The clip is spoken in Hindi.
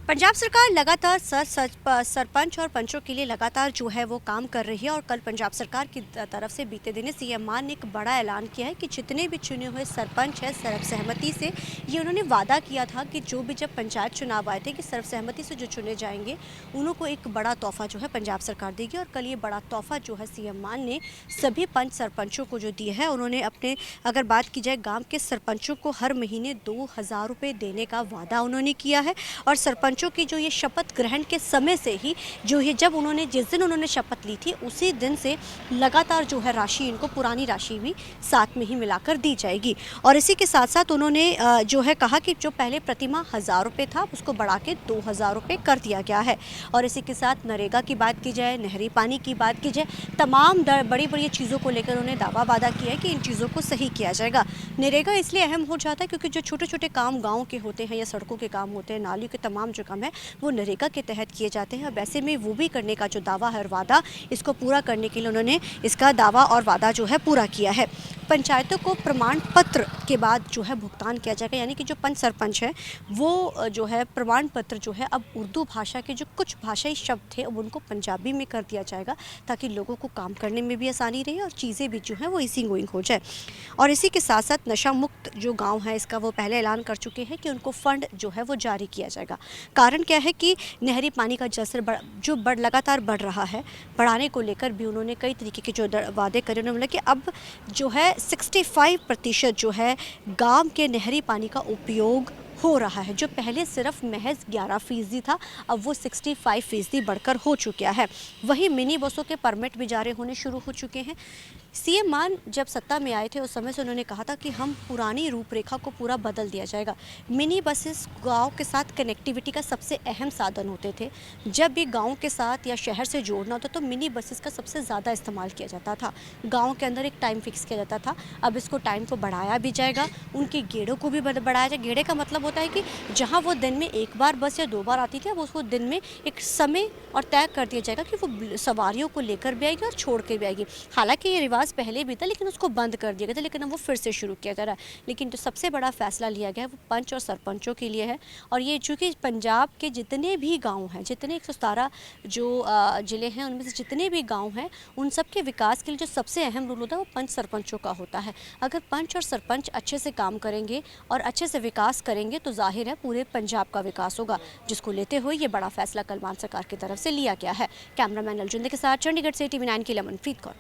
पंजाब सरकार लगातार सरपंच और पंचों के लिए लगातार जो है वो काम कर रही है और कल पंजाब सरकार की तरफ से बीते दिन सीएम मान ने एक बड़ा ऐलान किया है कि जितने भी चुने हुए सरपंच हैं सर्वसहमति से ये उन्होंने वादा किया था कि जो भी जब पंचायत चुनाव आए थे कि सर्वसहमति से जो चुने जाएंगे उन्हों को एक बड़ा तोहफा जो है पंजाब सरकार देगी। और कल ये बड़ा तोहफा जो है सीएम मान ने सभी पंच सरपंचों को जो दिया है। उन्होंने अपने अगर बात की जाए गाँव के सरपंचों को हर महीने 2000 रुपये देने का वादा उन्होंने किया है। और सरपंचों की जो ये शपथ ग्रहण के समय से ही जो है जब उन्होंने जिस दिन उन्होंने शपथ ली थी उसी दिन से लगातार जो है राशि इनको पुरानी राशि भी साथ में ही मिलाकर दी जाएगी। और इसी के साथ साथ उन्होंने जो है कहा कि जो पहले प्रतिमा 1000 रुपये था उसको बढ़ा के 2000 रुपये कर दिया गया है। और इसी के साथ नरेगा की बात की जाए, नहरी पानी की बात की जाए, तमाम बड़ी बड़ी चीज़ों को लेकर उन्होंने दावा वादा किया है कि इन चीज़ों को सही किया जाएगा। नरेगा इसलिए अहम हो जाता है क्योंकि जो छोटे छोटे काम गाँव के होते हैं या सड़कों के काम होते हैं, नालियों के तमाम जो काम है वो नरेगा के तहत किए जाते हैं। वैसे में वो भी करने का जो दावा है और वादा इसको पूरा करने के लिए उन्होंने इसका दावा और वादा जो है पूरा किया है। पंचायतों को प्रमाण पत्र के बाद जो है भुगतान किया जाएगा, यानी कि जो पंच सरपंच है वो जो है प्रमाण पत्र जो है अब उर्दू भाषा के जो कुछ भाषाई शब्द थे अब उनको पंजाबी में कर दिया जाएगा ताकि लोगों को काम करने में भी आसानी रहे और चीज़ें भी जो है वो इसी गोइंग हो जाए। और इसी के साथ साथ नशा मुक्त जो गाँव है इसका वो पहले ऐलान कर चुके हैं कि उनको फंड जो है वो जारी किया जाएगा। कारण क्या है कि नहरी पानी का जलस्तर लगातार बढ़ रहा है, बढ़ाने को लेकर भी उन्होंने कई तरीके के जो वादे करे। उन्होंने बोला कि अब जो है 65% जो है गांव के नहरी पानी का उपयोग हो रहा है, जो पहले सिर्फ महज 11% था अब वो 65% बढ़कर हो चुका है। वहीं मिनी बसों के परमिट भी जारी होने शुरू हो चुके हैं। सीएम मान जब सत्ता में आए थे उस समय से उन्होंने कहा था कि हम पुरानी रूपरेखा को पूरा बदल दिया जाएगा। मिनी बसेस गांव के साथ कनेक्टिविटी का सबसे अहम साधन होते थे। जब भी गांव के साथ या शहर से जोड़ना होता तो मिनी बसेस का सबसे ज़्यादा इस्तेमाल किया जाता था। गांव के अंदर एक टाइम फिक्स किया जाता था, अब इसको टाइम को बढ़ाया भी जाएगा, उनके गेड़ों को भी बढ़ाया जाएगा। गेड़े का मतलब होता है कि जहाँ वो दिन में एक बार बस या 2 बार आती थी अब उसको दिन में एक समय और तय कर दिया जाएगा कि वो सवारियों को लेकर भी आएगी और छोड़ के भी आएगी। हालांकि ये रिवाज पहले भी था लेकिन उसको बंद कर दिया गया था, लेकिन अब वो फिर से शुरू किया जा रहा है। लेकिन जो सबसे बड़ा फैसला लिया गया है वो पंच और सरपंचों के लिए है। और ये चूँकि पंजाब के जितने भी गाँव हैं, जितने 117 जो ज़िले हैं उनमें से जितने भी गाँव हैं उन सब के विकास के लिए जो सबसे अहम रोल होता है वो पंच सरपंचों का होता है। अगर पंच और सरपंच अच्छे से काम करेंगे और अच्छे से विकास करेंगे तो जाहिर है पूरे पंजाब का विकास होगा, जिसको लेते हुए ये बड़ा फैसला कल मान सरकार की तरफ से लिया गया है। कैमरामैन अलजुंदे के साथ चंडीगढ़ से TV9 के लिए मनप्रीत कौर।